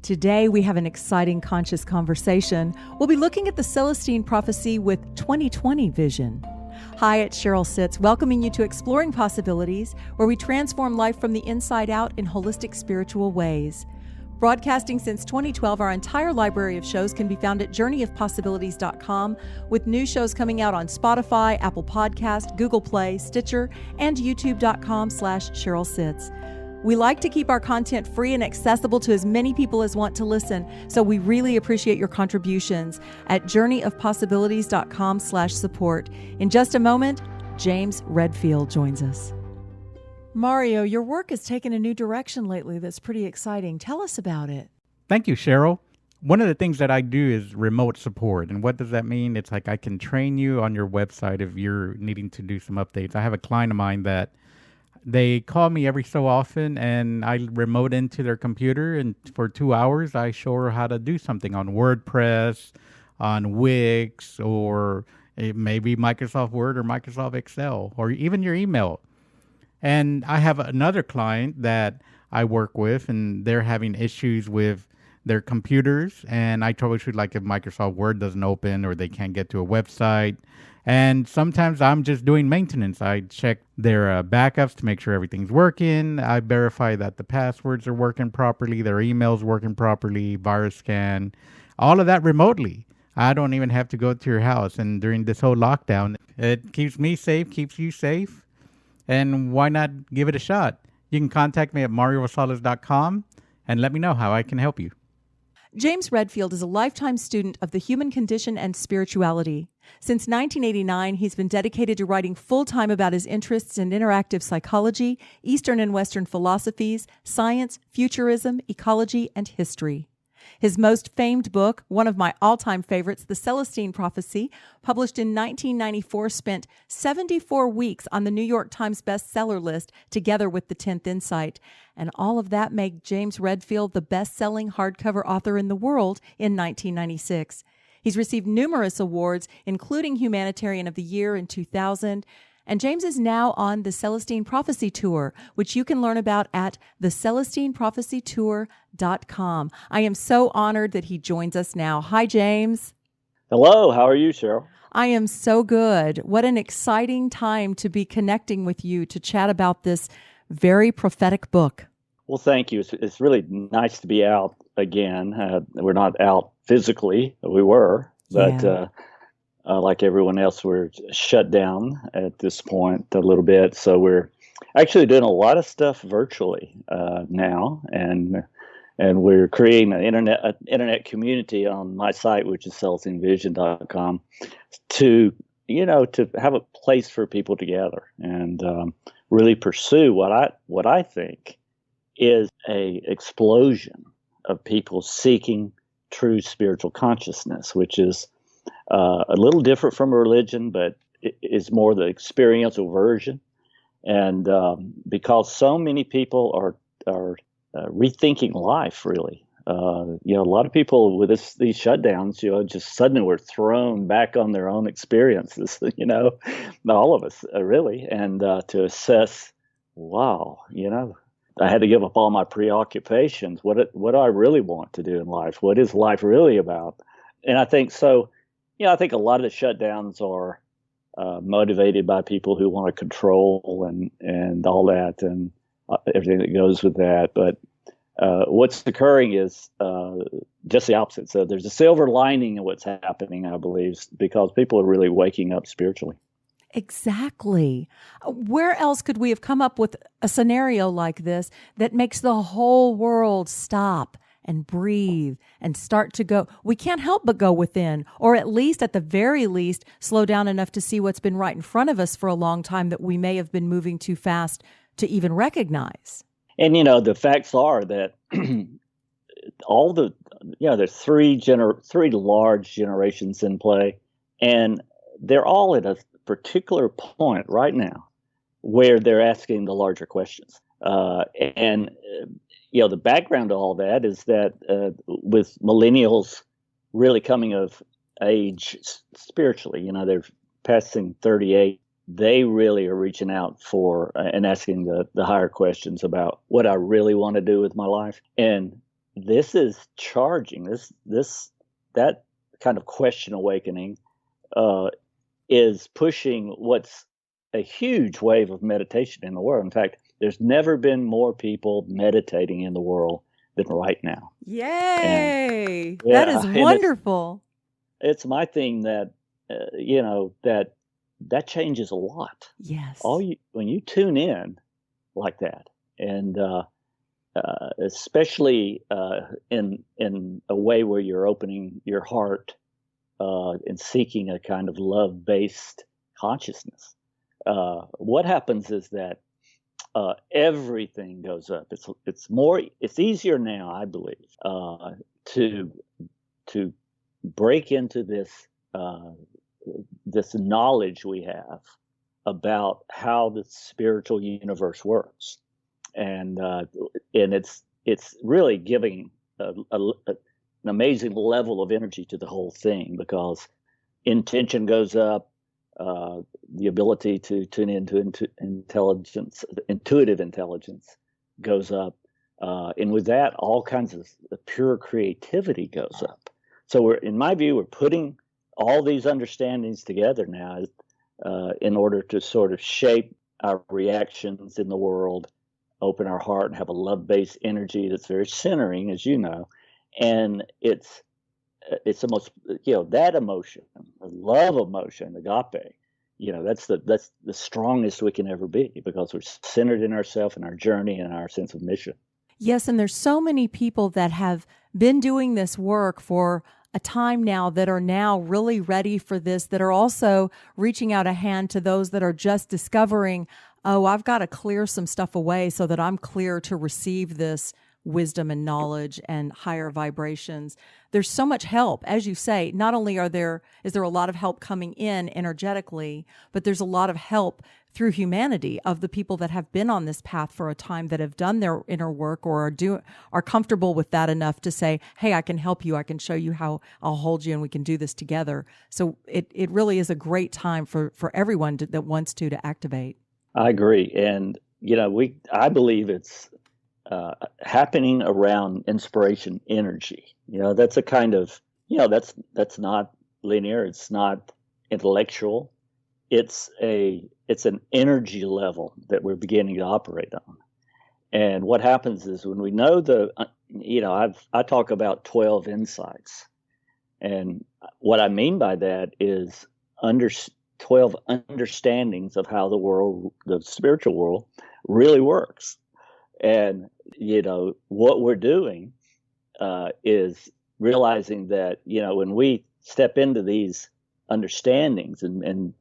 Today, we have an exciting conscious conversation. We'll be looking at the Celestine prophecy with 2020 vision. Hi, it's Cheryl Sitz, welcoming you to Exploring Possibilities, where we transform life from the inside out in holistic spiritual ways. Broadcasting since 2012, our entire library of shows can be found at journeyofpossibilities.com, with new shows coming out on Spotify, Apple Podcast, Google Play, Stitcher, and youtube.com/Cheryl Sitz. We like to keep our content free and accessible to as many people as want to listen, so we really appreciate your contributions at journeyofpossibilities.com/support. In just a moment, James Redfield joins us. Mario, your work has taken a new direction lately that's pretty exciting. Tell us about it. Thank you, Cheryl. One of the things that I do is remote support. And what does that mean? It's like I can train you on your website if you're needing to do some updates. I have a client of mine that they call me every so often, and I remote into their computer, and for 2 hours, I show her how to do something on WordPress, on Wix, or maybe Microsoft Word or Microsoft Excel, or even your email. And I have another client that I work with, and they're having issues with their computers, and I troubleshoot like if Microsoft Word doesn't open or they can't get to a website. And sometimes I'm just doing maintenance. I check their backups to make sure everything's working. I verify that the passwords are working properly, their emails working properly, virus scan, all of that remotely. I don't even have to go to your house. And during this whole lockdown, it keeps me safe, keeps you safe. And why not give it a shot? You can contact me at mariorosales.com and let me know how I can help you. James Redfield is a lifetime student of the human condition and spirituality. Since 1989, he's been dedicated to writing full-time about his interests in interactive psychology, Eastern and Western philosophies, science, futurism, ecology, and history. His most famed book, one of my all-time favorites, The Celestine Prophecy, published in 1994, spent 74 weeks on the New York Times bestseller list together with The 10th Insight. And all of that made James Redfield the best-selling hardcover author in the world in 1996. He's received numerous awards, including Humanitarian of the Year in 2000, and James is now on the Celestine Prophecy Tour, which you can learn about at thecelestineprophecytour.com. I am so honored that he joins us now. Hi, James. Hello. How are you, Cheryl? I am so good. What an exciting time to be connecting with you to chat about this very prophetic book. Well, thank you. It's really nice to be out again. We're not out physically. We were, but like everyone else, we're shut down at this point a little bit. So we're actually doing a lot of stuff virtually now, and we're creating an internet community on my site, which is celestinevision.com, to have a place for people to gather and really pursue what I think is a explosion of people seeking true spiritual consciousness, which is a little different from a religion, but it is more the experiential version. And because so many people are rethinking life, really. A lot of people with these shutdowns, just suddenly were thrown back on their own experiences, all of us, really, and to assess, wow, I had to give up all my preoccupations. What do I really want to do in life? What is life really about? And I think so. I think a lot of the shutdowns are motivated by people who want to control and all that and everything that goes with that. But what's occurring is just the opposite. So there's a silver lining in what's happening, I believe, because people are really waking up spiritually. Exactly. Where else could we have come up with a scenario like this that makes the whole world stop and breathe and start to go? We can't help but go within, or at least, at the very least, slow down enough to see what's been right in front of us for a long time that we may have been moving too fast to even recognize. And, the facts are that there's three large generations in play, and they're all at a particular point right now where they're asking the larger questions. The background to all that is that with millennials really coming of age spiritually, they're passing 38, they really are reaching out for and asking the higher questions about what I really want to do with my life. And this is charging. That kind of question awakening is pushing what's a huge wave of meditation in the world. In fact, there's never been more people meditating in the world than right now. Yay! And, that is wonderful. It's my thing that that changes a lot. Yes. When you tune in like that, and especially in a way where you're opening your heart and seeking a kind of love-based consciousness, what happens is that everything goes up. It's easier now, I believe, to break into this knowledge we have about how the spiritual universe works, and it's really giving an amazing level of energy to the whole thing, because intention goes up, the ability to tune into intuitive intelligence goes up, and with that, all kinds of pure creativity goes up. So in my view, we're putting all these understandings together now in order to sort of shape our reactions in the world, open our heart, and have a love-based energy that's very centering, as you know. And it's the most, that emotion, the love emotion, agape, that's the strongest we can ever be, because we're centered in ourselves and our journey and our sense of mission. Yes, and there's so many people that have been doing this work for a time now that are now really ready for this, that are also reaching out a hand to those that are just discovering, oh, I've got to clear some stuff away so that I'm clear to receive this wisdom and knowledge and higher vibrations. There's so much help. As you say, not only is there a lot of help coming in energetically, but there's a lot of help through humanity of the people that have been on this path for a time, that have done their inner work, or are comfortable with that enough to say, hey, I can help you. I can show you how I'll hold you, and we can do this together. So it really is a great time for everyone that wants to activate. I agree. And, I believe it's happening around inspiration energy. That's a kind of, that's not linear. It's not intellectual. It's an energy level that we're beginning to operate on. And what happens is, when we know I talk about 12 insights. And what I mean by that is 12 understandings of how the spiritual world really works. And, what we're doing is realizing that, when we step into these understandings and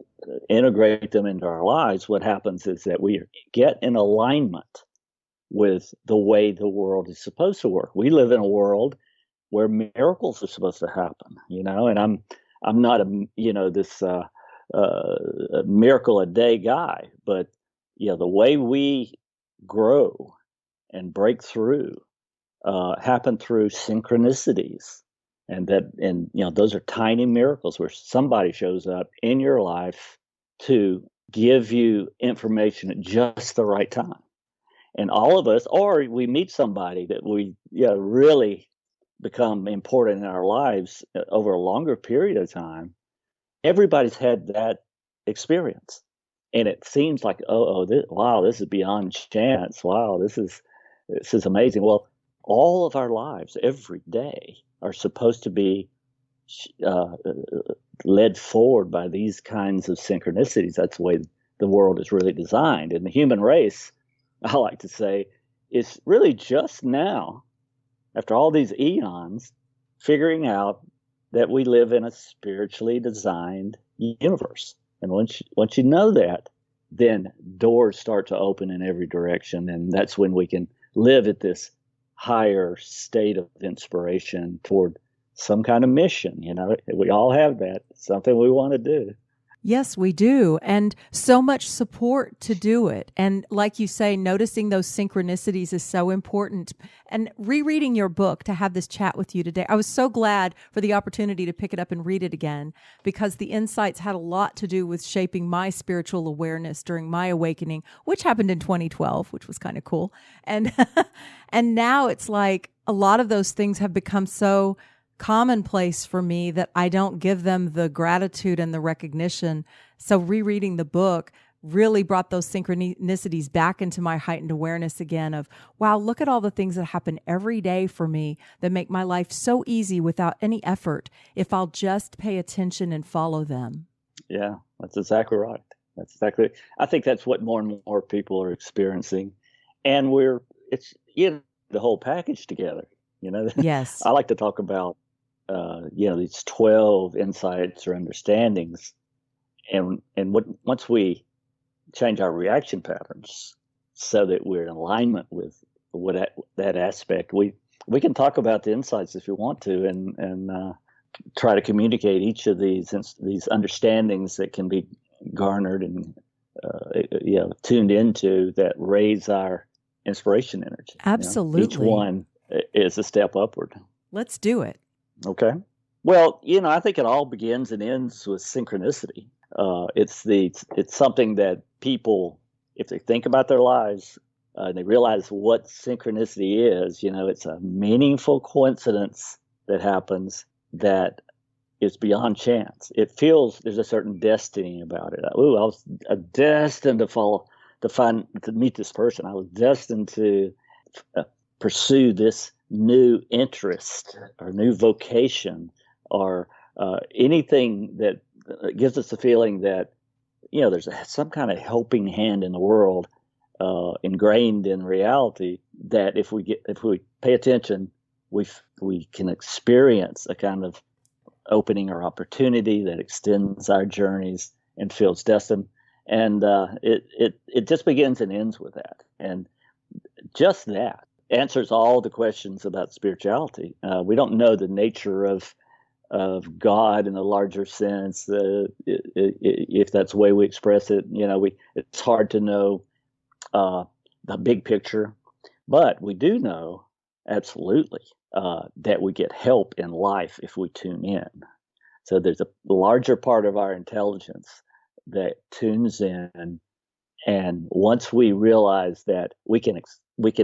integrate them into our lives, what happens is that we get in alignment with the way the world is supposed to work. We live in a world where miracles are supposed to happen, and I'm not this a miracle a day guy, but the way we grow and break through happen through synchronicities, and those are tiny miracles where somebody shows up in your life to give you information at just the right time. And all of us, or we meet somebody that we really become important in our lives over a longer period of time. Everybody's had that experience, and it seems like, wow, this is beyond chance. Wow, this is amazing. Well, all of our lives, every day, are supposed to be led forward by these kinds of synchronicities. That's the way the world is really designed. And the human race, I like to say, is really just now, after all these eons, figuring out that we live in a spiritually designed universe. And once you know that, then doors start to open in every direction, and that's when we can live at this higher state of inspiration toward some kind of mission. We all have that, something we want to do. Yes, we do. And so much support to do it. And like you say, noticing those synchronicities is so important. And rereading your book, to have this chat with you today, I was so glad for the opportunity to pick it up and read it again, because the insights had a lot to do with shaping my spiritual awareness during my awakening, which happened in 2012, which was kind of cool. And and now it's like, a lot of those things have become so commonplace for me that I don't give them the gratitude and the recognition. So rereading the book really brought those synchronicities back into my heightened awareness again of, wow, look at all the things that happen every day for me that make my life so easy without any effort if I'll just pay attention and follow them. Yeah, that's exactly right. I think that's what more and more people are experiencing. And it's in the whole package together, you know. Yes. I like to talk about, these 12 insights or understandings. And once we change our reaction patterns so that we're in alignment with that aspect, we can talk about the insights if you want to, and try to communicate each of these understandings that can be garnered and tuned into that raise our inspiration energy. Absolutely. Each one is a step upward. Let's do it. Okay. Well, I think it all begins and ends with synchronicity. It's something that people, if they think about their lives, they realize what synchronicity is. It's a meaningful coincidence that happens that is beyond chance. It feels there's a certain destiny about it. Ooh, I was destined to meet this person. I was destined to pursue this new interest or new vocation or anything that gives us the feeling that there's some kind of helping hand in the world ingrained in reality, that if we pay attention, we can experience a kind of opening or opportunity that extends our journeys and feels destined. And it just begins and ends with that. And just that answers all the questions about spirituality. We don't know the nature of God in a larger sense, if that's the way we express it. It's hard to know the big picture, but we do know absolutely that we get help in life if we tune in. So there's a larger part of our intelligence that tunes in, and once we realize that we can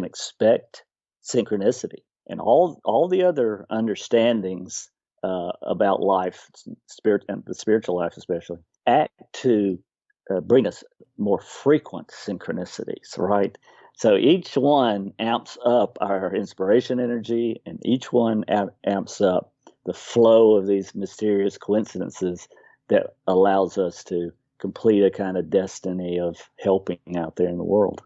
expect synchronicity and all the other understandings about life, spirit, and the spiritual life especially, act to bring us more frequent synchronicities, right? So each one amps up our inspiration energy, and each one amps up the flow of these mysterious coincidences that allows us to complete a kind of destiny of helping out there in the world.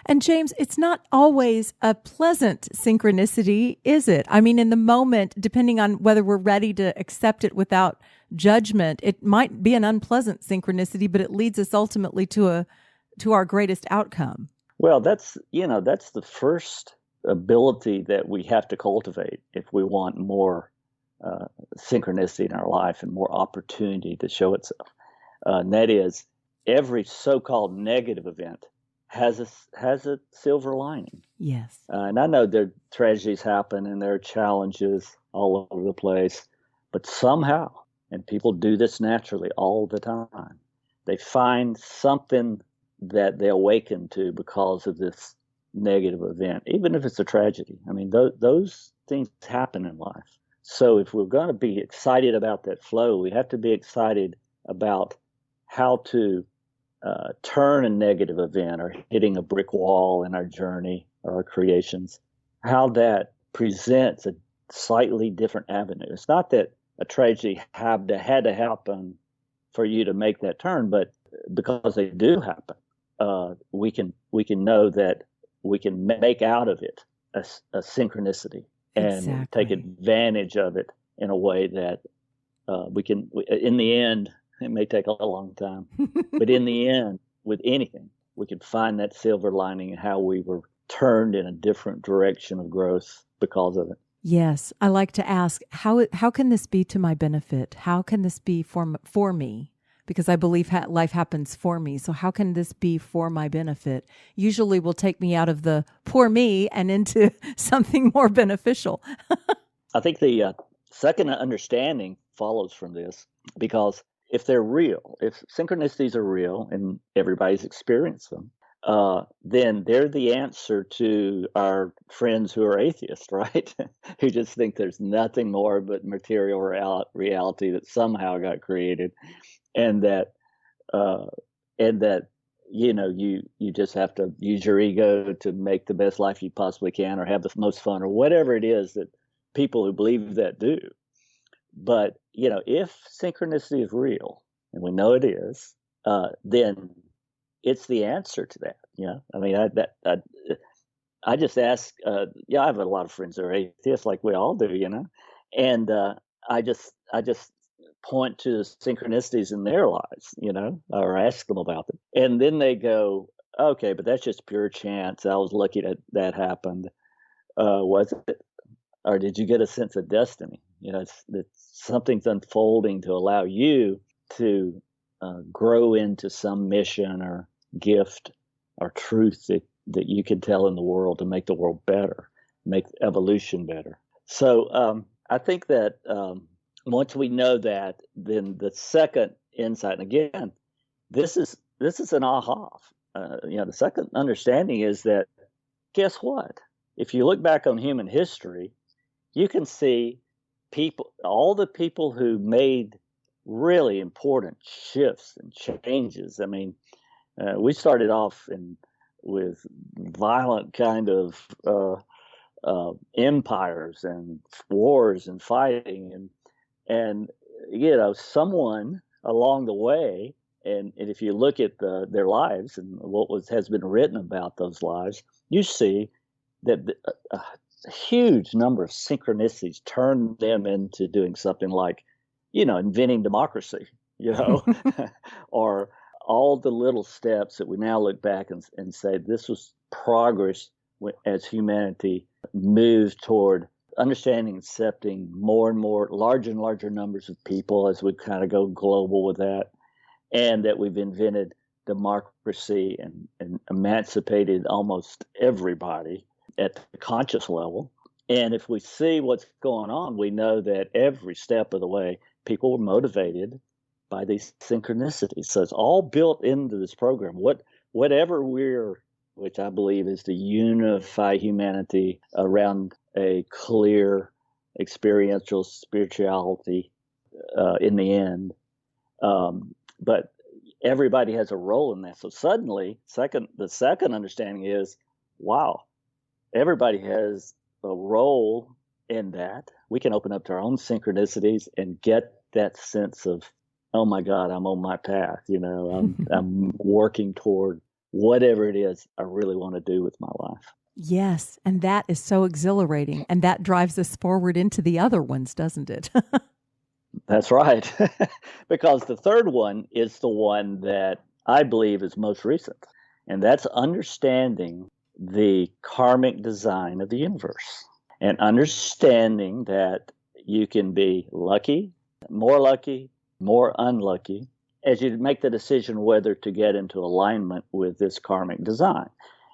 And James, it's not always a pleasant synchronicity, is it? I mean, in the moment, depending on whether we're ready to accept it without judgment, it might be an unpleasant synchronicity, but it leads us ultimately to our greatest outcome. Well, that's the first ability that we have to cultivate if we want more synchronicity in our life and more opportunity to show itself. And that is, every so-called negative event has a silver lining. Yes. And I know there tragedies happen and there are challenges all over the place, but somehow, and people do this naturally all the time, they find something that they awaken to because of this negative event, even if it's a tragedy. I mean, those things happen in life. So if we're going to be excited about that flow, we have to be excited about how to turn a negative event or hitting a brick wall in our journey or our creations, how that presents a slightly different avenue. It's not that a tragedy had to happen for you to make that turn, but because they do happen, we can know that we can make out of it a synchronicity and take advantage of it in a way that we can. In the end, it may take a long time, but in the end, with anything, we can find that silver lining and how we were turned in a different direction of growth because of it. Yes, I like to ask, how can this be to my benefit? How can this be for me? Because I believe life happens for me. So how can this be for my benefit? Usually will take me out of the poor me and into something more beneficial. I think the second understanding follows from this, because if they're real, if synchronicities are real and everybody's experienced them, then they're the answer to our friends who are atheists, right? Who just think there's nothing more but material reality that somehow got created, and that uh, and that you just have to use your ego to make the best life you possibly can, or have the most fun, or whatever it is that people who believe that do. But if synchronicity is real, and we know it is, then it's the answer to that. I mean, I just ask. I have a lot of friends that are atheists, like we all do, and I just point to the synchronicities in their lives, or ask them about them, and then they go, "Okay, but that's just pure chance. I was lucky that happened. Was it, or did you get a sense of destiny? It's something's unfolding to allow you to grow into some mission or gift or truth that you can tell in the world to make the world better, make evolution better." So I think that once we know that, then the second insight, and again, this is an aha. The second understanding is that, guess what? If you look back on human history, you can see all the people who made really important shifts and changes. I mean, we started off with violent kind of empires and wars and fighting, and someone along the way, and if you look at their lives and what has been written about those lives, you see that a huge number of synchronicities turned them into doing something like, inventing democracy, or all the little steps that we now look back and say this was progress as humanity moved toward understanding and accepting more and more, larger and larger numbers of people as we kind of go global with that, and that we've invented democracy and emancipated almost everybody at the conscious level. And if we see what's going on, we know that every step of the way, people were motivated by these synchronicities. So it's all built into this program. Whatever which I believe is to unify humanity around a clear experiential spirituality in the end. But everybody has a role in that. So suddenly, the second understanding is, wow, everybody has a role in that. We can open up to our own synchronicities and get that sense of, oh my God, I'm on my path. I'm working toward whatever it is I really want to do with my life. Yes, and that is so exhilarating, and that drives us forward into the other ones, doesn't it? That's right. Because the third one is the one that I believe is most recent, and that's understanding the karmic design of the universe, and understanding that you can be lucky, more unlucky, as you make the decision whether to get into alignment with this karmic design.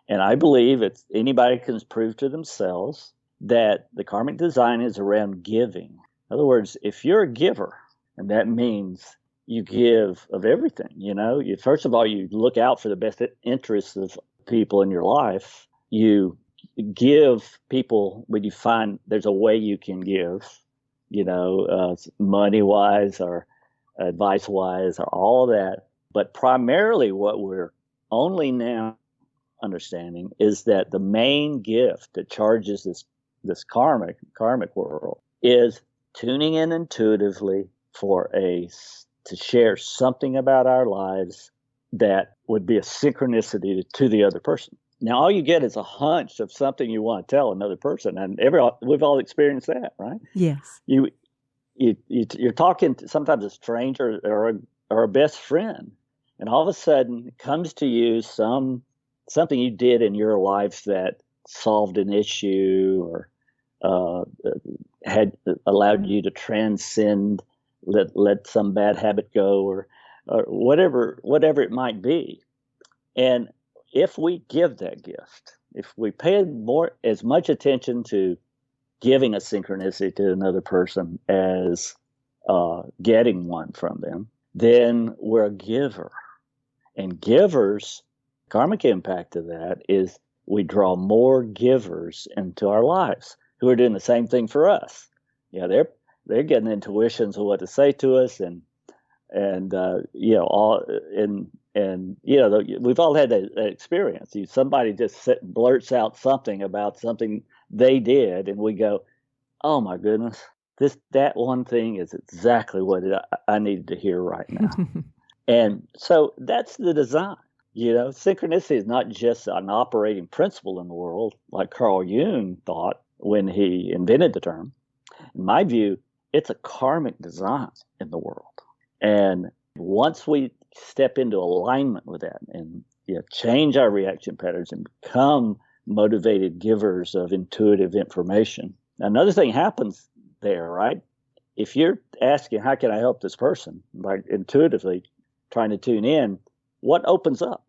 And I believe anybody can prove to themselves that the karmic design is around giving. In other words, if you're a giver, and that means you give of everything, first of all, you look out for the best interests of people in your life. You give people when you find there's a way you can give, money-wise or advice-wise or all of that. But primarily what we're only now understanding is that the main gift that charges this karmic world is tuning in intuitively to share something about our lives that would be a synchronicity to the other person. Now, all you get is a hunch of something you want to tell another person, and we've all experienced that, right? Yes. You're talking to sometimes a stranger or a best friend, and all of a sudden it comes to you something you did in your life that solved an issue or had allowed you to transcend, let some bad habit go, or whatever it might be. And if we give that gift, if we pay as much attention to giving a synchronicity to another person as getting one from them, then we're a giver. And givers Karmic impact of that is we draw more givers into our lives who are doing the same thing for us. They're getting intuitions of what to say to us, and we've all had that experience. Somebody just blurts out something about something they did, and we go, "Oh my goodness, that one thing is exactly what I needed to hear right now." And so that's the design. Synchronicity is not just an operating principle in the world, like Carl Jung thought when he invented the term. In my view, it's a karmic design in the world. And once we step into alignment with that and change our reaction patterns and become motivated givers of intuitive information, another thing happens there, right? If you're asking, how can I help this person, like intuitively trying to tune in, what opens up?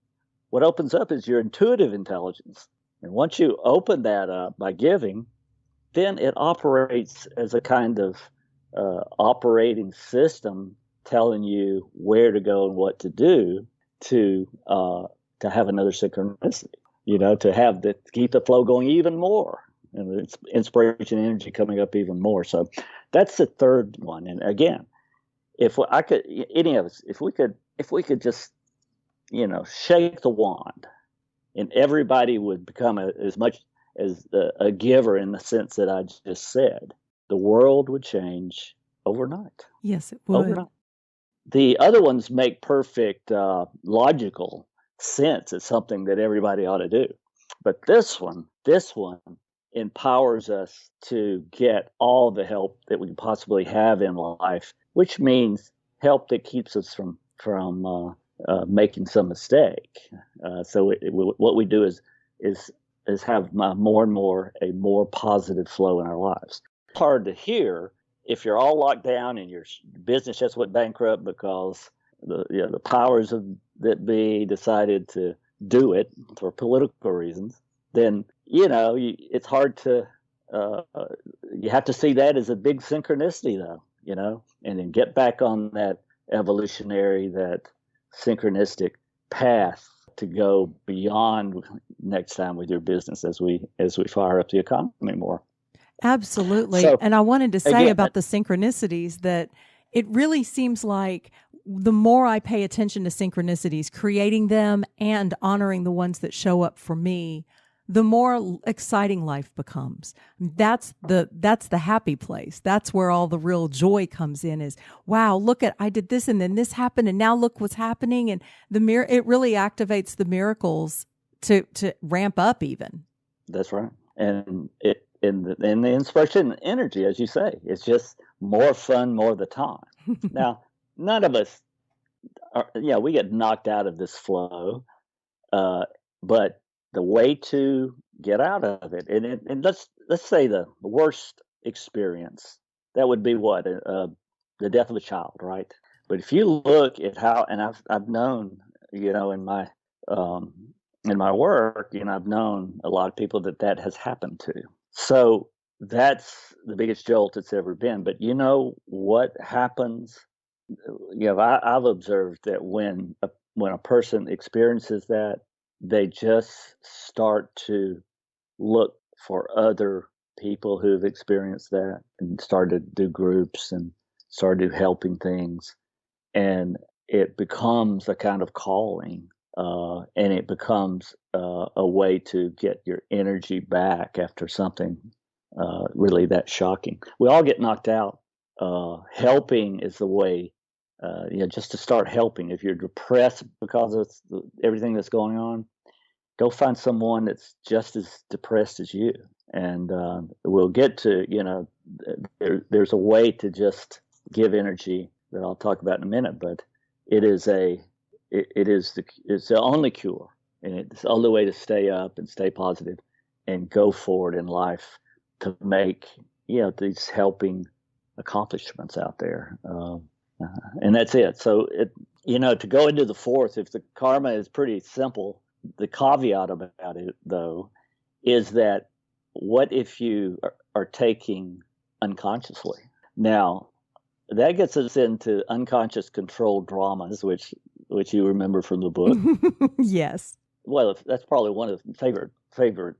What opens up is your intuitive intelligence. And once you open that up by giving, then it operates as a kind of operating system telling you where to go and what to do to have another synchronicity, to keep the flow going even more, and it's inspiration energy coming up even more. So that's the third one. And again, if I could, any of us, if we could just, shake the wand, and everybody would become as much as a giver in the sense that I just said, the world would change overnight. Yes, it would. Overnight. The other ones make perfect logical sense. It's something that everybody ought to do. But this one empowers us to get all the help that we can possibly have in life, which means help that keeps us from making some mistake. So what we do is have more and more a more positive flow in our lives. It's hard to hear if you're all locked down and your business just went bankrupt because the powers that be decided to do it for political reasons. Then it's hard to. You have to see that as a big synchronicity, though. And then get back on that evolutionary, that synchronistic path to go beyond next time with your business as we fire up the economy more. Absolutely. So, and I wanted to say again, about the synchronicities that it really seems like the more I pay attention to synchronicities, creating them and honoring the ones that show up for me, the more exciting life becomes. That's the happy place. That's where all the real joy comes in is, wow, look at, I did this and then this happened and now look what's happening. And it really activates the miracles to ramp up even. That's right. And the inspiration and energy, as you say, it's just more fun more of the time. Now, none of us we get knocked out of this flow, but the way to get out of it, and let's say the worst experience, that would be what the death of a child, right? But if you look at how, and I've known, in my work, I've known a lot of people that has happened to. So that's the biggest jolt it's ever been. But what happens? I've observed that when a person experiences that, they just start to look for other people who've experienced that and start to do groups and start to do helping things. And it becomes a kind of calling, and it becomes a way to get your energy back after something really that shocking. We all get knocked out. Helping is the way. Just to start helping. If you're depressed because of everything that's going on, go find someone that's just as depressed as you. And we'll get to, there's a way to just give energy that I'll talk about in a minute, but it's the only cure, and it's the only way to stay up and stay positive and go forward in life to make, these helping accomplishments out there. And that's it. So, to go into the fourth, if the karma is pretty simple, the caveat about it, though, is that what if you are taking unconsciously? Now, that gets us into unconscious control dramas, which you remember from the book. Yes. well, that's probably one of the favorite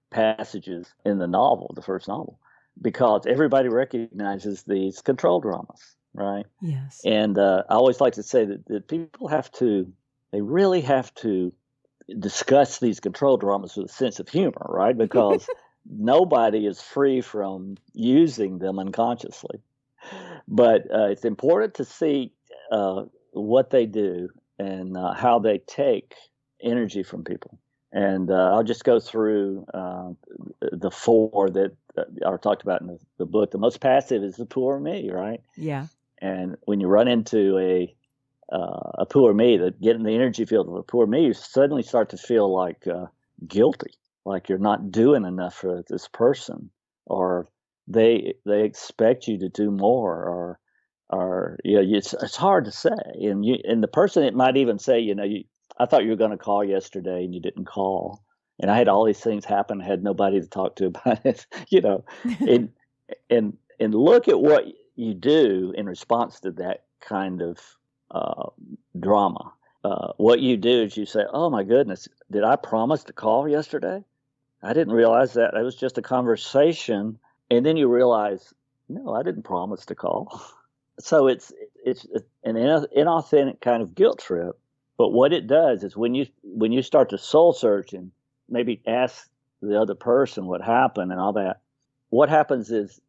passages in the novel, the first novel, because everybody recognizes these control dramas, right? Yes. And I always like to say that people they really have to discuss these control dramas with a sense of humor, right? Because nobody is free from using them unconsciously. But it's important to see what they do and how they take energy from people. And I'll just go through the four that are talked about in the book. The most passive is the poor me, right? Yeah. And when you run into a poor me, that get in the energy field of a poor me, you suddenly start to feel like guilty, like you're not doing enough for this person, or they expect you to do more, or it's hard to say. And the person, it might even say, I thought you were going to call yesterday and you didn't call, and I had all these things happen. I had nobody to talk to about it, and and look at what you do in response to that kind of drama. What you do is you say, "Oh my goodness, did I promise to call yesterday? I didn't realize that. It was just a conversation." And then you realize, no, I didn't promise to call. So it's an inauthentic kind of guilt trip. But what it does is when you start to soul search and maybe ask the other person what happened and all that, what happens is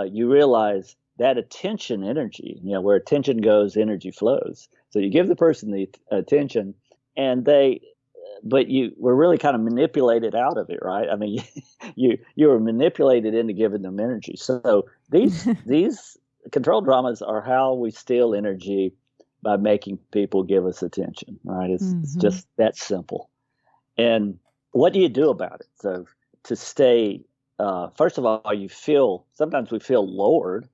you realize that attention energy, where attention goes, energy flows. So you give the person the attention, and but you were really kind of manipulated out of it, right? I mean, you were manipulated into giving them energy. So these control dramas are how we steal energy by making people give us attention, right? It's just that simple. And what do you do about it? So to stay, first of all, sometimes we feel lowered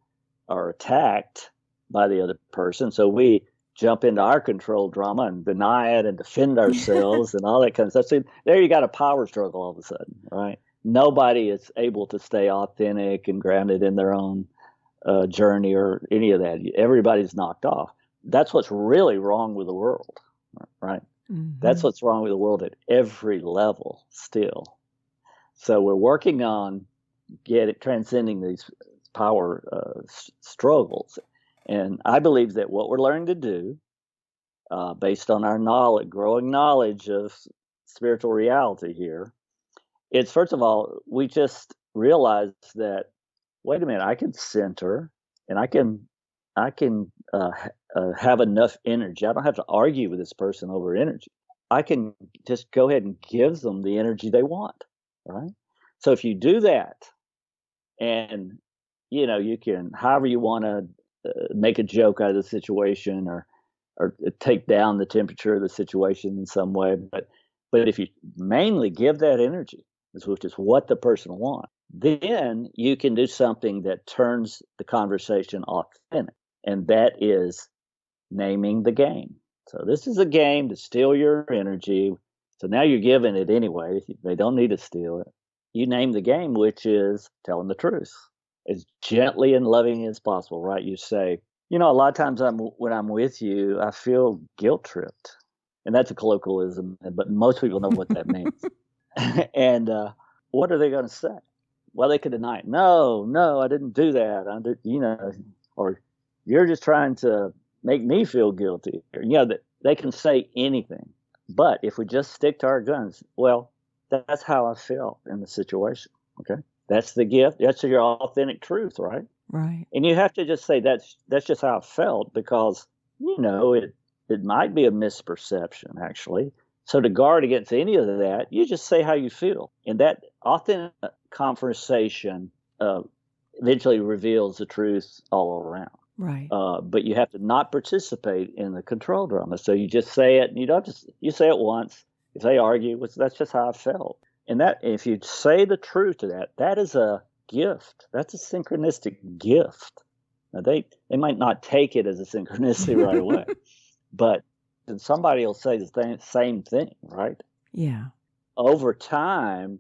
or attacked by the other person. So we jump into our control drama and deny it and defend ourselves and all that kind of stuff. So there you got a power struggle all of a sudden, right? Nobody is able to stay authentic and grounded in their own journey or any of that. Everybody's knocked off. That's what's really wrong with the world, right? Mm-hmm. That's what's wrong with the world at every level still. So we're working on transcending these power struggles. And I believe that what we're learning to do, based on our growing knowledge of spiritual reality here, it's first of all, we just realize that, wait a minute, I can center and I can have enough energy. I don't have to argue with this person over energy. I can just go ahead and give them the energy they want, right? So if you do that, and you can, however you want to make a joke out of the situation or take down the temperature of the situation in some way, but if you mainly give that energy, which is what the person wants, then you can do something that turns the conversation authentic, and that is naming the game. So this is a game to steal your energy. So now you're giving it anyway. They don't need to steal it. You name the game, which is telling the truth as gently and loving as possible, right? You say, a lot of times when I'm with you, I feel guilt tripped. And that's a colloquialism, but most people know what that means. And what are they going to say? Well, they could deny it. No, I didn't do that. Or you're just trying to make me feel guilty. They can say anything. But if we just stick to our guns, well, that's how I felt in the situation. Okay. That's the gift. That's your authentic truth, right? Right. And you have to just say that's just how I felt, because, it might be a misperception, actually. So to guard against any of that, you just say how you feel. And that authentic conversation eventually reveals the truth all around. Right. But you have to not participate in the control drama. So you just say it, and you say it once. If they argue, that's just how I felt. And that, if you say the truth to that, that is a gift. That's a synchronistic gift. Now they might not take it as a synchronicity right away, but then somebody will say the same thing, right? Yeah. Over time,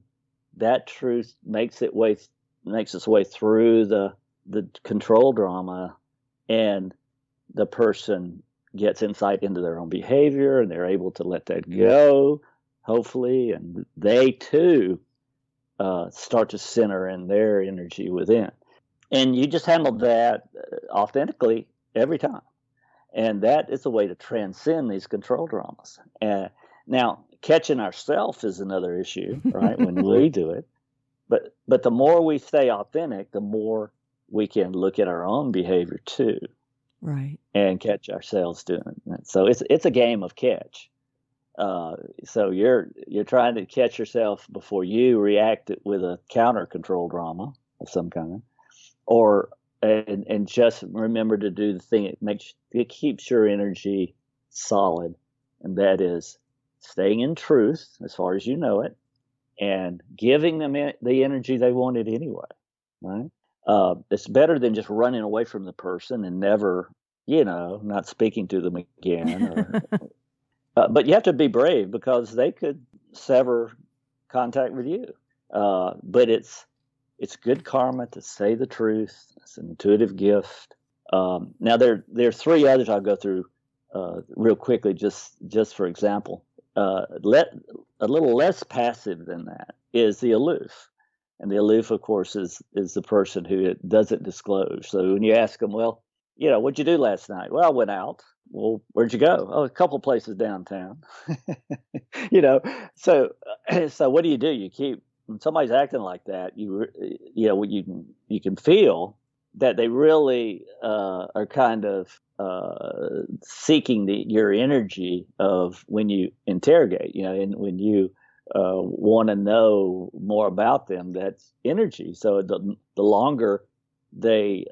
that truth makes its way through the control drama, and the person gets insight into their own behavior, and they're able to let that go. hopefully, and they too start to center in their energy within. And you just handle that authentically every time. And that is a way to transcend these control dramas. Now, catching ourselves is another issue, right? When we do it. But the more we stay authentic, the more we can look at our own behavior too. Right. And catch ourselves doing it. So it's a game of catch. So you're trying to catch yourself before you react with a counter control drama of some kind, and just remember to do the thing it keeps your energy solid, and that is staying in truth as far as you know it, and giving them the energy they wanted anyway. Right? It's better than just running away from the person and never, not speaking to them again. But you have to be brave because they could sever contact with you. But it's good karma to say the truth. It's an intuitive gift. Now there are three others I'll go through real quickly, just for example. A little less passive than that is the aloof. And the aloof, of course, is the person who doesn't disclose. So when you ask them, well, what'd you do last night? Well, I went out. Well, where'd you go? Oh, a couple places downtown. So what do? You keep, when somebody's acting like that, you can feel that they really are kind of seeking your energy of when you interrogate, and when you want to know more about them, that's energy. So the longer they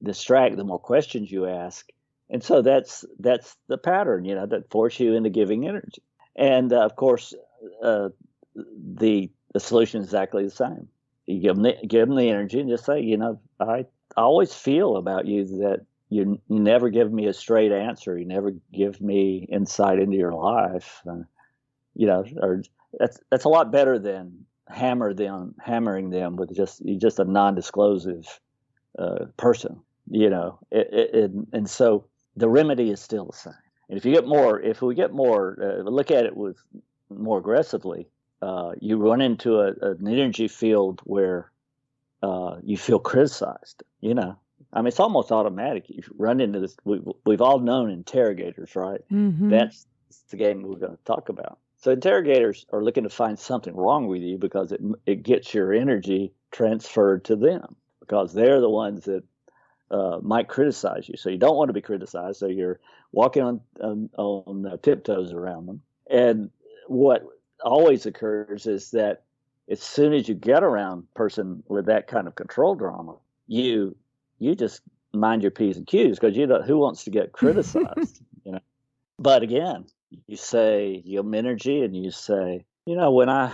distract, the more questions you ask. And so that's the pattern, that force you into giving energy. And of course, the solution is exactly the same. You give them the energy and just say, I always feel about you that you never give me a straight answer. You never give me insight into your life. Or that's a lot better than hammering them with just a non-disclosive person. And so the remedy is still the same. And if we get more, look at it with more aggressively, you run into an energy field where you feel criticized. It's almost automatic. You run into this. We've all known interrogators, right? Mm-hmm. That's the game we're going to talk about. So interrogators are looking to find something wrong with you because it gets your energy transferred to them, because they're the ones that might criticize you. So you don't want to be criticized. So you're walking on tiptoes around them. And what always occurs is that as soon as you get around a person with that kind of control drama, you just mind your P's and Q's, because who wants to get criticized? But again, you give them energy and you say, when I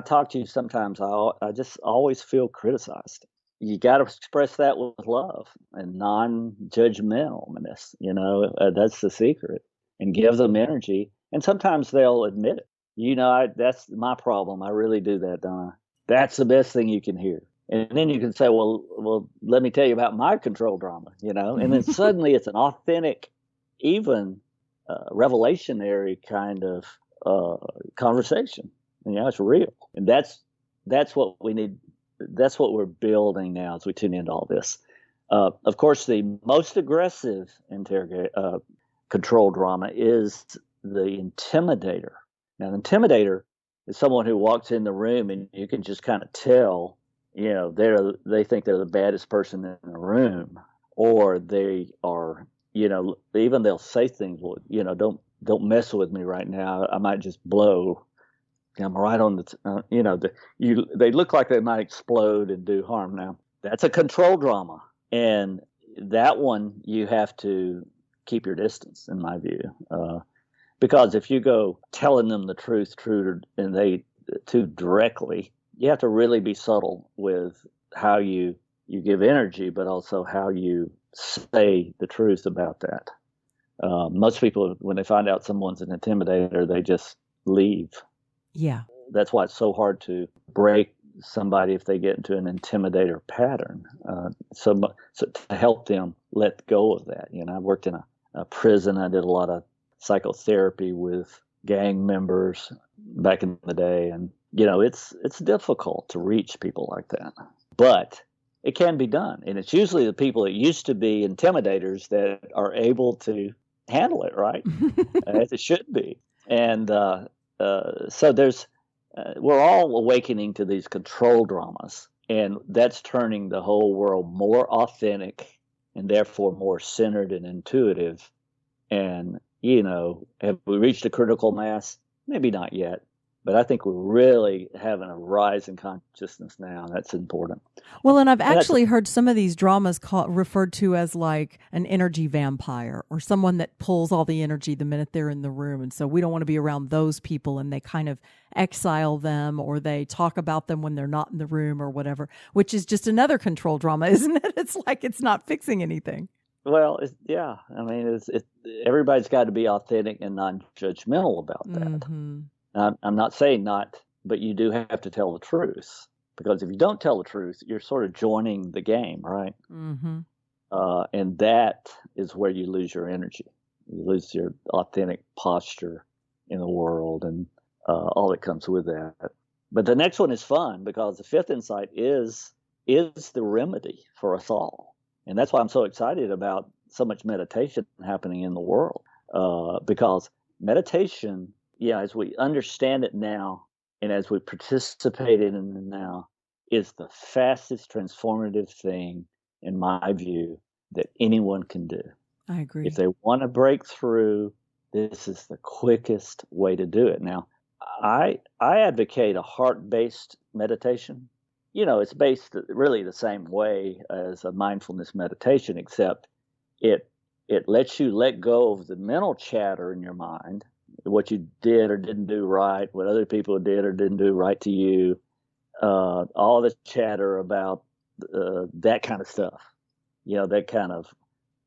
talk to you, sometimes I just always feel criticized. You got to express that with love and non-judgmentalness. That's the secret. And give them energy. And sometimes they'll admit it. That's my problem. I really do that, don't I? That's the best thing you can hear. And then you can say, well, let me tell you about my control drama, And then suddenly it's an authentic, even revelationary kind of conversation. It's real. And that's what we need. That's what we're building now as we tune into all this. Of course, the most aggressive control drama is the Intimidator. Now, the Intimidator is someone who walks in the room and you can just kind of tell, they think they're the baddest person in the room, or they are, even they'll say things, don't mess with me right now. I might just blow. I'm right on they look like they might explode and do harm. Now, that's a control drama. And that one, you have to keep your distance, in my view. Because if you go telling them the truth and they too directly, you have to really be subtle with how you give energy, but also how you say the truth about that. Most people, when they find out someone's an intimidator, they just leave. Yeah. That's why it's so hard to break somebody if they get into an intimidator pattern. So to help them let go of that. I worked in a prison. I did a lot of psychotherapy with gang members back in the day. And, it's difficult to reach people like that. But it can be done. And it's usually the people that used to be intimidators that are able to handle it, right? As it should be. And so we're all awakening to these control dramas. And that's turning the whole world more authentic and therefore more centered and intuitive. And, have we reached a critical mass? Maybe not yet. But I think we're really having a rise in consciousness now. And that's important. Well, and I've actually heard some of these dramas referred to as like an energy vampire, or someone that pulls all the energy the minute they're in the room. And so we don't want to be around those people, and they kind of exile them, or they talk about them when they're not in the room or whatever, which is just another control drama, isn't it? It's like it's not fixing anything. Well, yeah. I mean, everybody's got to be authentic and non-judgmental about that. Mm-hmm. I'm not saying not, but you do have to tell the truth, because if you don't tell the truth, you're sort of joining the game, right? Mm-hmm. And that is where you lose your energy. You lose your authentic posture in the world and all that comes with that. But the next one is fun, because the fifth insight is the remedy for us all. And that's why I'm so excited about so much meditation happening in the world, because meditation, as we understand it now and as we participate in it now, is the fastest transformative thing, in my view, that anyone can do. I agree. If they want to break through, this is the quickest way to do it. Now, I advocate a heart-based meditation. It's based really the same way as a mindfulness meditation, except it lets you let go of the mental chatter in your mind, what you did or didn't do right, what other people did or didn't do right to you, all the chatter about that kind of stuff. That kind of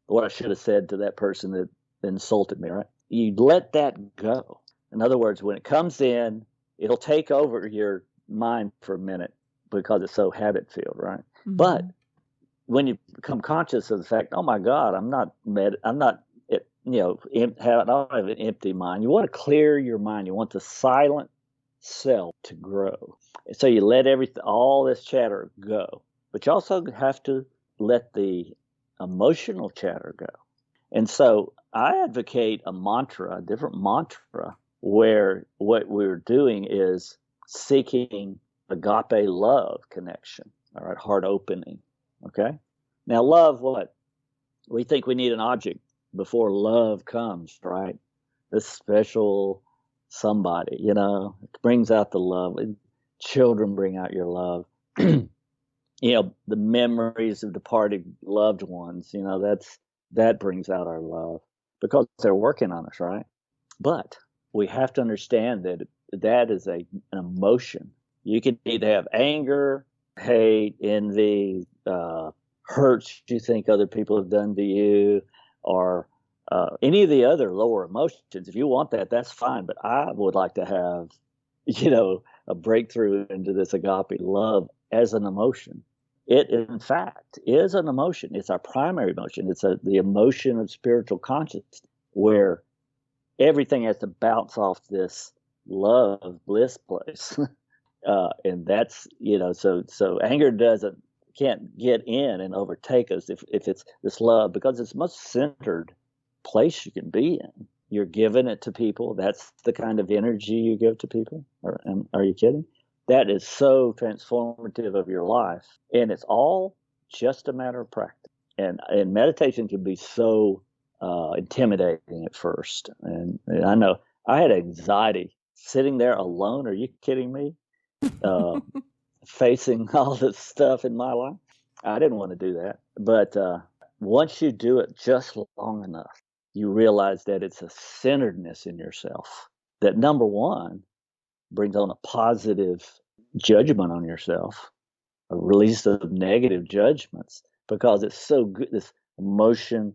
what I should have said to that person that insulted me, right? You let that go. In other words, when it comes in, it'll take over your mind for a minute because it's so habit-filled, right? Mm-hmm. But when you become conscious of the fact, oh my God, I don't have an empty mind. You want to clear your mind. You want the silent self to grow. So you let all this chatter go, but you also have to let the emotional chatter go. And so I advocate a different mantra, where what we're doing is seeking agape love connection, all right, heart opening, okay? Now, love, what? We think we need an object before love comes, right? This special somebody, it brings out the love. Children bring out your love. The memories of departed loved ones, that brings out our love because they're working on us, right? But we have to understand that is an emotion. You can either have anger, hate, envy, hurts you think other people have done to you, or any of the other lower emotions. If you want that, that's fine. But I would like to have, a breakthrough into this agape love as an emotion. It, in fact, is an emotion. It's our primary emotion. It's the emotion of spiritual consciousness, where everything has to bounce off this love bliss place. And that's, so anger can't get in and overtake us if it's this love, because it's the most centered place you can be in. You're giving it to people. That's the kind of energy you give to people. Are you kidding? That is so transformative of your life. And it's all just a matter of practice. And meditation can be so intimidating at first. And I know I had anxiety sitting there alone. Are you kidding me? Facing all this stuff in my life. I didn't want to do that. But once you do it just long enough, you realize that it's a centeredness in yourself that, number one, brings on a positive judgment on yourself, a release of negative judgments, because it's so good. This emotion,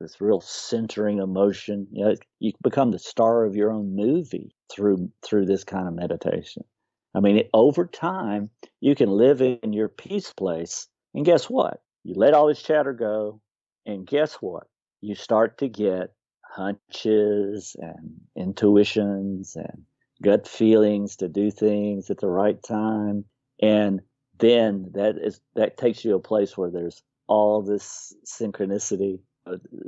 this real centering emotion, you become the star of your own movie through this kind of meditation. I mean, over time, you can live in your peace place, and guess what? You let all this chatter go, and guess what? You start to get hunches and intuitions and gut feelings to do things at the right time. And then that takes you to a place where there's all this synchronicity.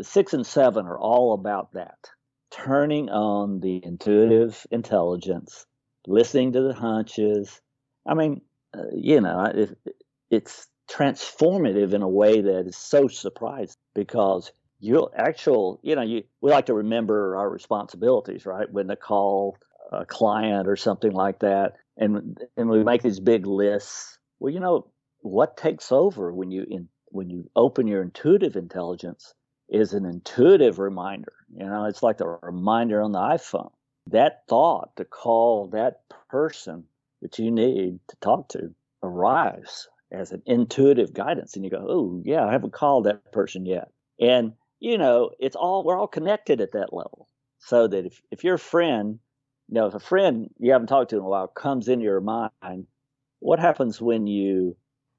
6 and 7 are all about that. Turning on the intuitive intelligence, listening to the hunches. I mean, it's transformative in a way that is so surprising, because we like to remember our responsibilities, right? When to call a client or something like that. And we make these big lists. Well, what takes over when you open your intuitive intelligence is an intuitive reminder. It's like the reminder on the iPhone. That thought to call that person that you need to talk to arrives as an intuitive guidance. And you go, oh, yeah, I haven't called that person yet. And, we're all connected at that level. So that if your friend, if a friend you haven't talked to in a while comes into your mind, what happens when you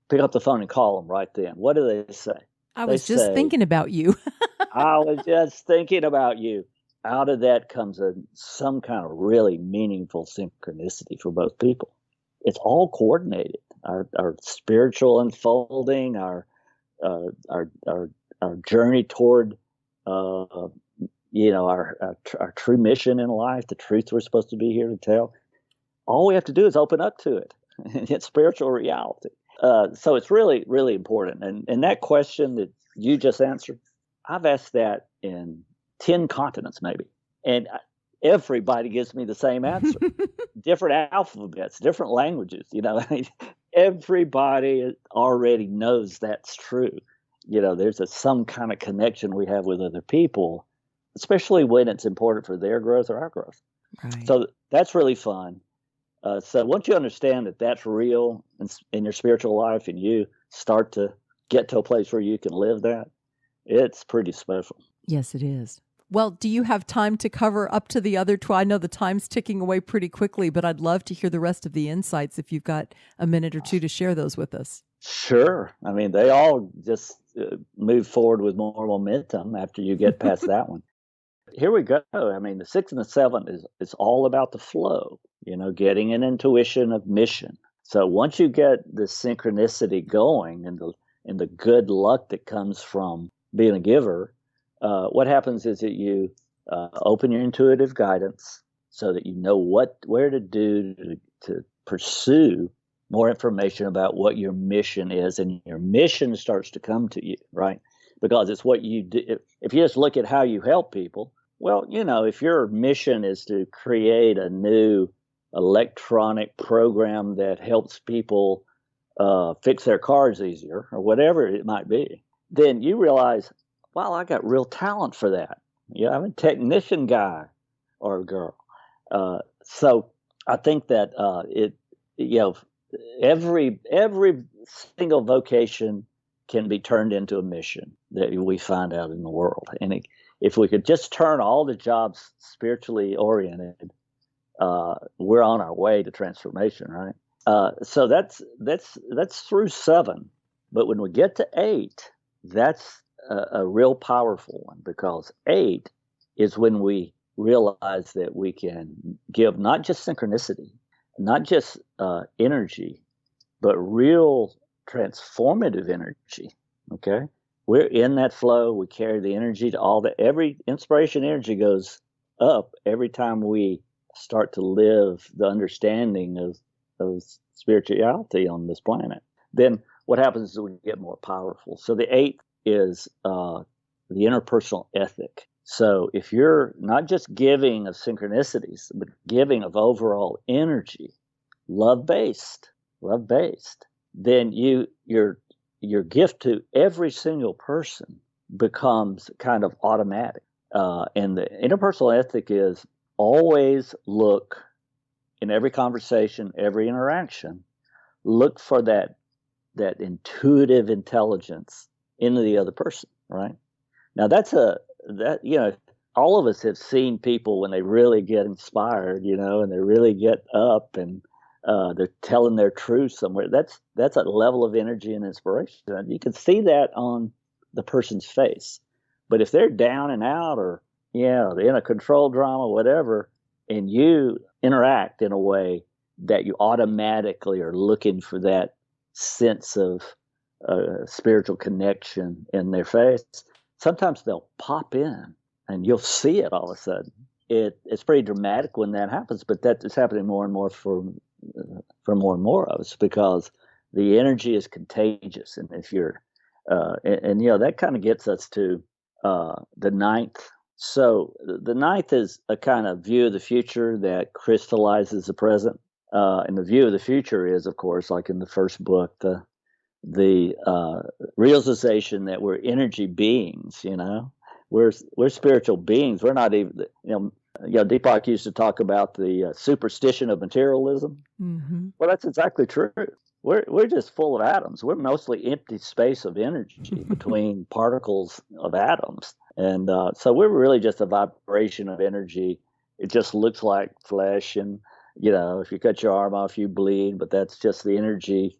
pick up the phone and call them right then? What do they say? I was just thinking about you. I was just thinking about you. Out of that comes some kind of really meaningful synchronicity for both people. It's all coordinated. Our spiritual unfolding, our journey toward our true mission in life, the truth we're supposed to be here to tell. All we have to do is open up to it. It's spiritual reality. So it's really, really important. And that question that you just answered, I've asked that in 10 continents maybe. And everybody gives me the same answer. Different alphabets, different languages. Everybody already knows that's true. There's some kind of connection we have with other people, especially when it's important for their growth or our growth. Right. So that's really fun. So once you understand that that's real in your spiritual life, and you start to get to a place where you can live that, it's pretty special. Yes, it is. Well, do you have time to cover up to the other 12? I know the time's ticking away pretty quickly, but I'd love to hear the rest of the insights if you've got a minute or two to share those with us. Sure. I mean, they all just move forward with more momentum after you get past that one. Here we go. I mean, the 6 and the 7 is all about the flow, getting an intuition of mission. So once you get the synchronicity going and the good luck that comes from being a giver, what happens is that you open your intuitive guidance so that you know where to do to pursue more information about what your mission is, and your mission starts to come to you, right? Because it's what you do. If you just look at how you help people, well, if your mission is to create a new electronic program that helps people fix their cars easier, or whatever it might be, then you realize, wow, I got real talent for that. I'm a technician guy or girl. So I think that every single vocation can be turned into a mission that we find out in the world. And if we could just turn all the jobs spiritually oriented, we're on our way to transformation, right? So that's through 7. But when we get to 8, that's a real powerful one, because 8 is when we realize that we can give not just synchronicity, not just energy, but real transformative energy. Okay, we're in that flow. We carry the energy to every inspiration. Energy goes up every time we start to live the understanding of spirituality on this planet. Then what happens is we get more powerful. So the 8th is the interpersonal ethic. So if you're not just giving of synchronicities, but giving of overall energy, love-based, then your gift to every single person becomes kind of automatic. And the interpersonal ethic is always look in every conversation, every interaction, look for that intuitive intelligence into the other person, right? Now all of us have seen people when they really get inspired, and they really get up and they're telling their truth somewhere. That's a level of energy and inspiration. And you can see that on the person's face. But if they're down and out, or in a control drama, whatever, and you interact in a way that you automatically are looking for that sense of spiritual connection in their face, sometimes they'll pop in and you'll see it all of a sudden. It's pretty dramatic when that happens, but that is happening more and more for more and more of us, because the energy is contagious. And if you're, that kind of gets us to the ninth. So the ninth is a kind of view of the future that crystallizes the present. And the view of the future is, of course, like in the first book, the realization that we're energy beings. We're spiritual beings. We're not even, Deepak used to talk about the superstition of materialism. Mm-hmm. Well, that's exactly true. We're just full of atoms. We're mostly empty space of energy between particles of atoms. And so we're really just a vibration of energy. It just looks like flesh, and if you cut your arm off, you bleed, but that's just the energy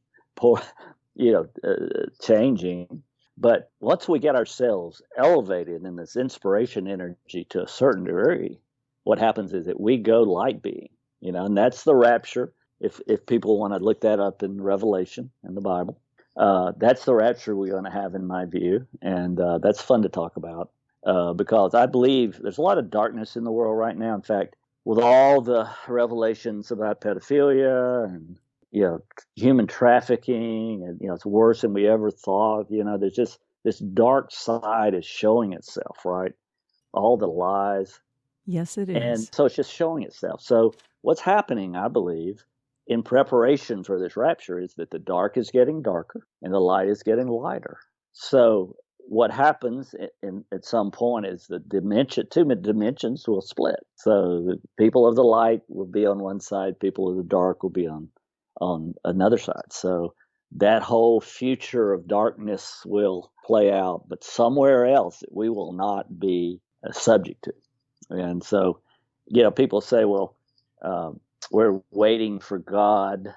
changing. But once we get ourselves elevated in this inspiration energy to a certain degree, what happens is that we go light being, and that's the rapture. If people want to look that up in Revelation in the Bible, that's the rapture we're going to have, in my view. And that's fun to talk about because I believe there's a lot of darkness in the world right now. In fact, with all the revelations about pedophilia and human trafficking, and it's worse than we ever thought. There's just this dark side is showing itself, right? All the lies. Yes, it is. And so it's just showing itself. So what's happening, I believe, in preparation for this rapture is that the dark is getting darker and the light is getting lighter. So what happens at some point is the two dimensions will split. So the people of the light will be on one side, people of the dark will be on another side. So that whole future of darkness will play out, but somewhere else we will not be subject to. And so, people say, well, we're waiting for God,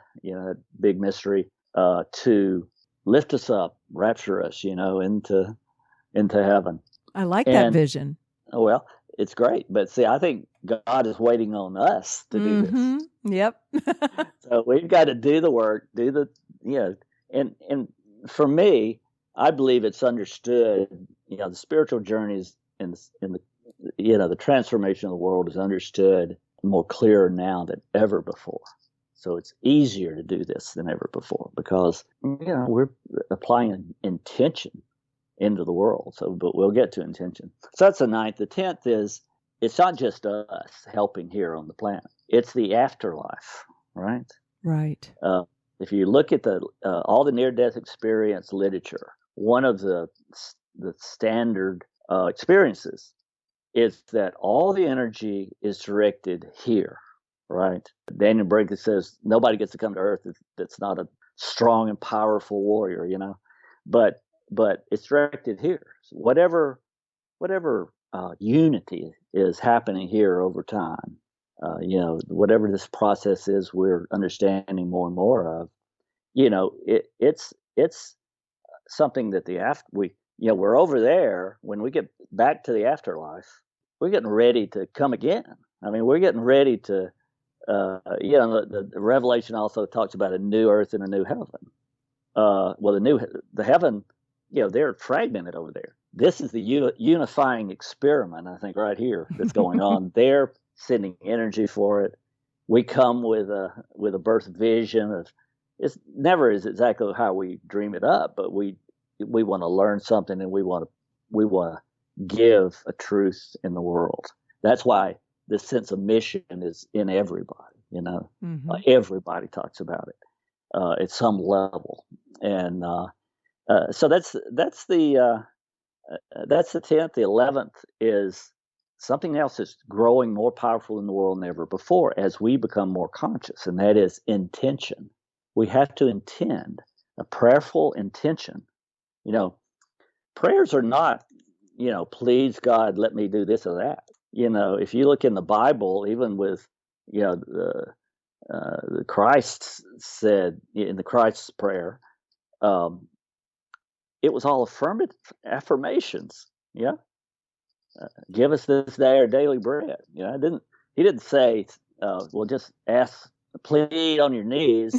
big mystery, to lift us up, rapture us, into heaven. I like that vision. Well, it's great. But see, I think God is waiting on us to do this. Yep. So we've got to do the work, and for me, I believe it's understood, the spiritual journeys in the the transformation of the world is understood more clearer now than ever before. So it's easier to do this than ever before because, we're applying an intention into the world. So, but we'll get to intention. So that's the ninth. The 10th is, it's not just us helping here on the planet. It's the afterlife, right? Right. If you look at all the near-death experience literature, one of the standard experiences is that all the energy is directed here, right? Daniel Breaker says nobody gets to come to Earth that's not a strong and powerful warrior, but it's directed here. So whatever unity is happening here over time, whatever this process is, we're understanding more and more of. It's something that we're over there. When we get back to the afterlife, we're getting ready to come again. I mean, we're getting ready to, the Revelation also talks about a new earth and a new heaven. The heaven, they're fragmented over there. This is the unifying experiment, I think, right here that's going on. They're sending energy for it. We come with a birth vision of. It's never is exactly how we dream it up, but we want to learn something, and we want to give a truth in the world. That's why this sense of mission is in everybody. Everybody talks about it at some level, and so that's the 10th. The 11th is something else that's growing more powerful in the world than ever before as we become more conscious, and that is intention. We have to intend a prayerful intention. Prayers are not, please God, let me do this or that. If you look in the Bible, even with, the Christ said in the Christ's prayer, it was all affirmations. Yeah. give us this day our daily bread. He didn't say, well, just ask, plead on your knees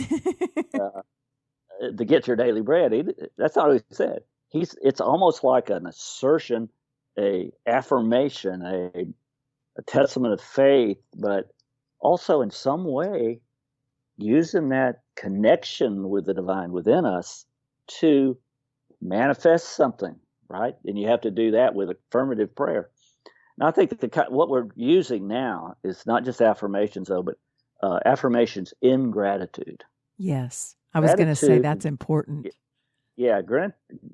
to get your daily bread. That's not what he said. It's almost like an assertion, a affirmation, a testament of faith, but also in some way using that connection with the divine within us to manifest something, right? And you have to do that with affirmative prayer. And I think what we're using now is not just affirmations, though, but affirmations in gratitude. Yes. I was going to say that's important. Yeah,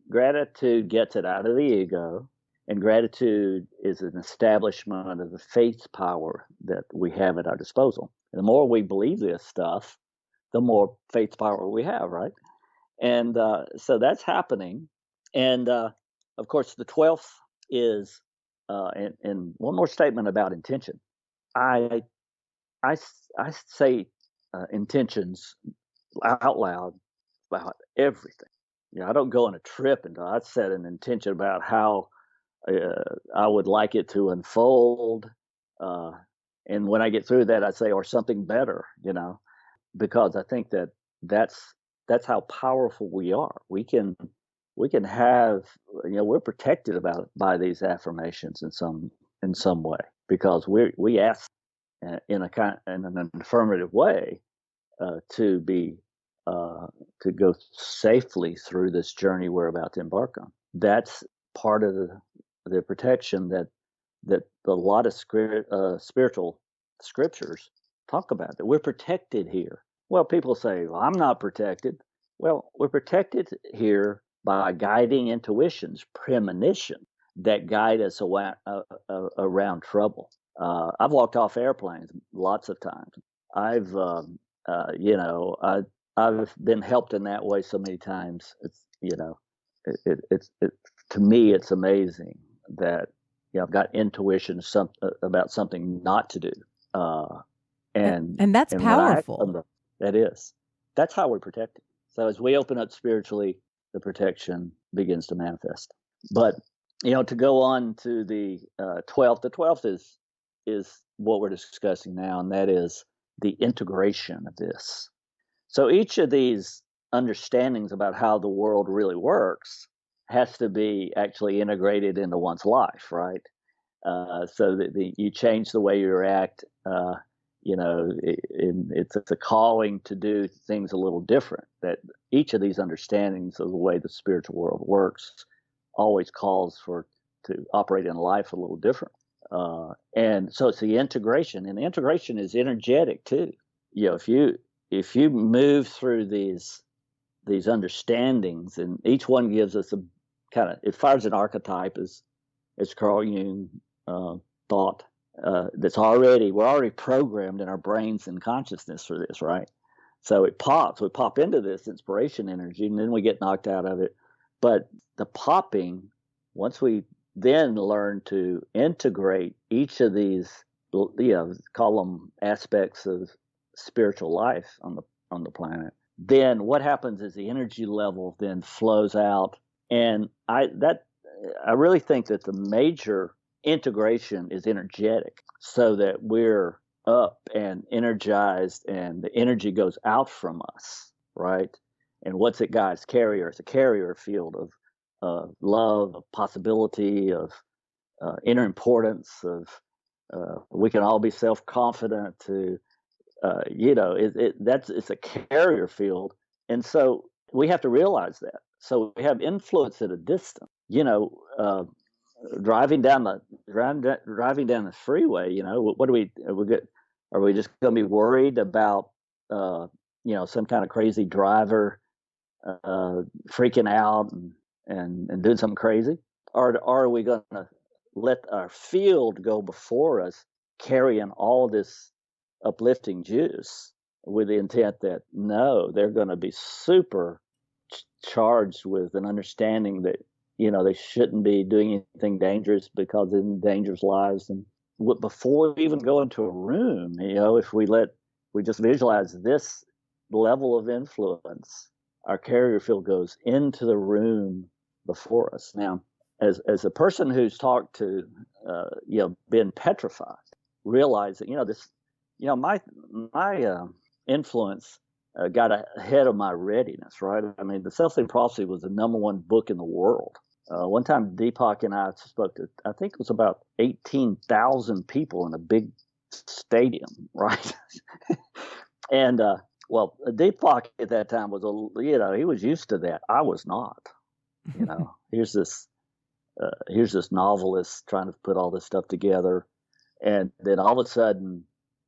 gratitude gets it out of the ego, and gratitude is an establishment of the faith power that we have at our disposal. And the more we believe this stuff, the more faith power we have, right? And so that's happening. And of course, the 12th is, and one more statement about intention. I say intentions out loud about everything. I don't go on a trip until I set an intention about how I would like it to unfold. And when I get through that, I say, or something better, because I think that's how powerful we are. We can have, we're protected by these affirmations in some way, because we ask in an affirmative way to go safely through this journey we're about to embark on. That's part of the protection that a lot of spiritual scriptures talk about, that we're protected here. Well, people say, well, I'm not protected. Well, we're protected here by guiding intuitions, premonitions that guide us around trouble. I've walked off airplanes lots of times. I've been helped in that way so many times. It's to me, it's amazing that I've got intuition about something not to do, and that's powerful. That's how we're protected. So as we open up spiritually, the protection begins to manifest. But to go on to the 12th, the 12th is what we're discussing now, and that is the integration of this. So each of these understandings about how the world really works has to be actually integrated into one's life, right? So that you change the way you react. It's a calling to do things a little different. That each of these understandings of the way the spiritual world works always calls to operate in life a little different. And so it's the integration, and the integration is energetic too. If you move through these understandings, and each one gives us it fires an archetype, as Carl Jung thought, we're already programmed in our brains and consciousness for this, right? So we pop into this inspiration energy, and then we get knocked out of it. But the popping, once we then learn to integrate each of these, call them aspects of spiritual life on the planet, then what happens is the energy level then flows out. And I really think that the major integration is energetic, so that we're up and energized, and the energy goes out from us, right? And what's it, guys? It's a carrier field of love, of possibility, of inner importance, of we can all be self-confident to it's a carrier field. And so we have to realize that. So we have influence at a distance. Driving down the freeway, what are we just going to be worried about some kind of crazy driver freaking out and doing something crazy, or are we going to let our field go before us, carrying all this uplifting juice, with the intent that no, they're going to be super charged with an understanding that they shouldn't be doing anything dangerous, because it endangers lives. And before we even go into a room, if we just visualize this level of influence, our carrier field goes into the room before us. Now, as a person who's talked to been petrified, realizing, my influence got ahead of my readiness, right? I mean, the Celestine Prophecy was the number one book in the world. One time, Deepak and I spoke to, I think it was about 18,000 people in a big stadium, right? And, Deepak at that time was, he was used to that. I was not. Here's this novelist trying to put all this stuff together. And then all of a sudden,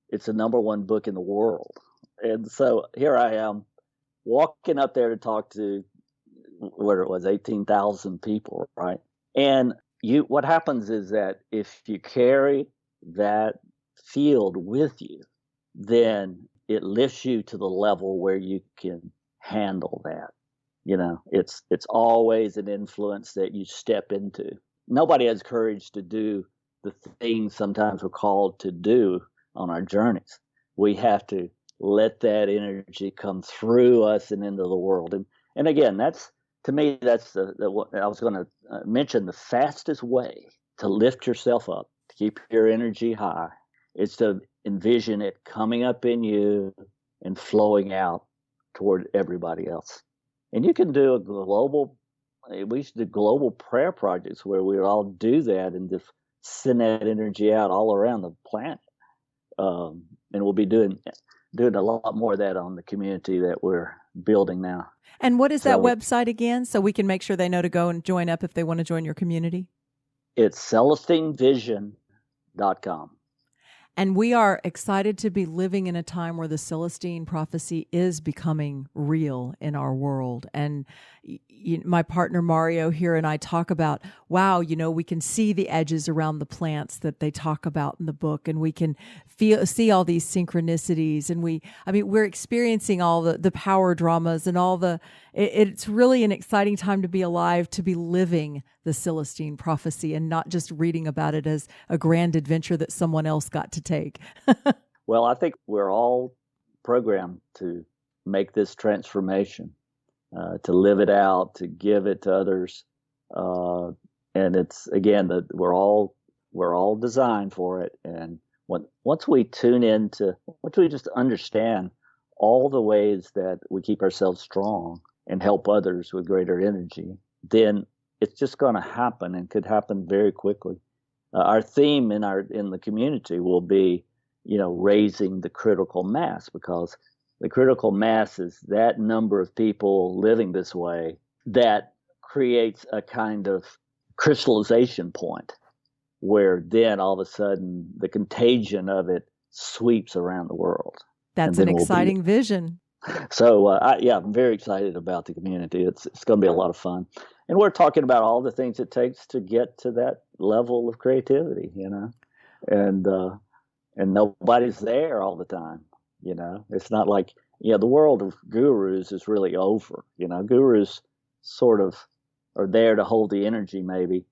it's the number one book in the world. And so here I am walking up there to talk to, what it was, 18,000 people, right? And what happens is that if you carry that field with you, then it lifts you to the level where you can handle that. It's always an influence that you step into. Nobody has courage to do the things sometimes we're called to do on our journeys. We have to let that energy come through us and into the world. And again, to me, that's what I was going to mention. The fastest way to lift yourself up, to keep your energy high, is to envision it coming up in you and flowing out toward everybody else. And you can do we used to do global prayer projects where we would all do that and just send that energy out all around the planet. And we'll be doing a lot more of that on the community that we're building now. And what is that website again, so we can make sure they know to go and join up if they want to join your community? It's CelestineVision.com. And we are excited to be living in a time where the Celestine Prophecy is becoming real in our world. And my partner Mario here and I talk about, wow, we can see the edges around the plants that they talk about in the book, and we can see all these synchronicities. And we're experiencing all the power dramas and all it's really an exciting time to be alive, to be living the Celestine Prophecy and not just reading about it as a grand adventure that someone else got to take. Well, I think we're all programmed to make this transformation, to live it out, to give it to others. And it's, again, we're all designed for it. And once we once we just understand all the ways that we keep ourselves strong and help others with greater energy, then it's just going to happen, and could happen very quickly. Our theme in the community will be, raising the critical mass, because the critical mass is that number of people living this way that creates a kind of crystallization point where then all of a sudden the contagion of it sweeps around the world. That's an exciting vision. So, I'm very excited about the community. It's going to be a lot of fun. And we're talking about all the things it takes to get to that level of creativity, and nobody's there all the time. It's not like, the world of gurus is really over. Gurus sort of are there to hold the energy maybe,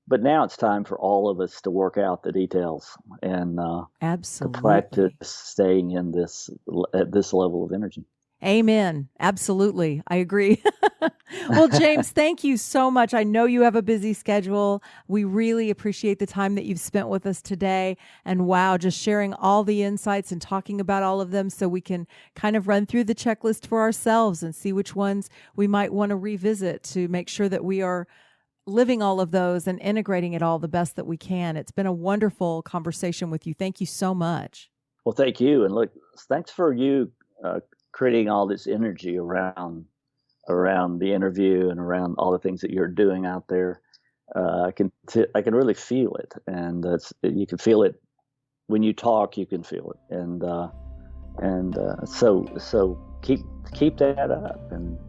but now it's time for all of us to work out the details and absolutely to practice staying at this level of energy. Amen. Absolutely. I agree. Well, James, thank you so much. I know you have a busy schedule. We really appreciate the time that you've spent with us today. And wow, just sharing all the insights and talking about all of them so we can kind of run through the checklist for ourselves and see which ones we might want to revisit to make sure that we are living all of those and integrating it all the best that we can. It's been a wonderful conversation with you. Thank you so much. Well, thank you. And look, thanks for you creating all this energy around the interview and around all the things that you're doing out there. I can really feel it, and you can feel it when you talk. You can feel it, and so keep that up, and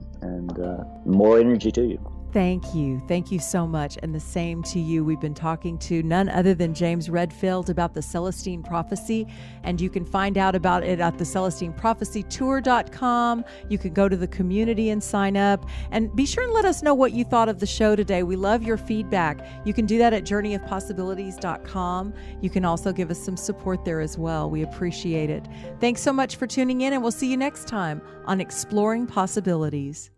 more energy to you. Thank you. Thank you so much. And the same to you. We've been talking to none other than James Redfield about the Celestine Prophecy. And you can find out about it at the CelestineProphecyTour.com. You can go to the community and sign up. And be sure and let us know what you thought of the show today. We love your feedback. You can do that at JourneyOfPossibilities.com. You can also give us some support there as well. We appreciate it. Thanks so much for tuning in, and we'll see you next time on Exploring Possibilities.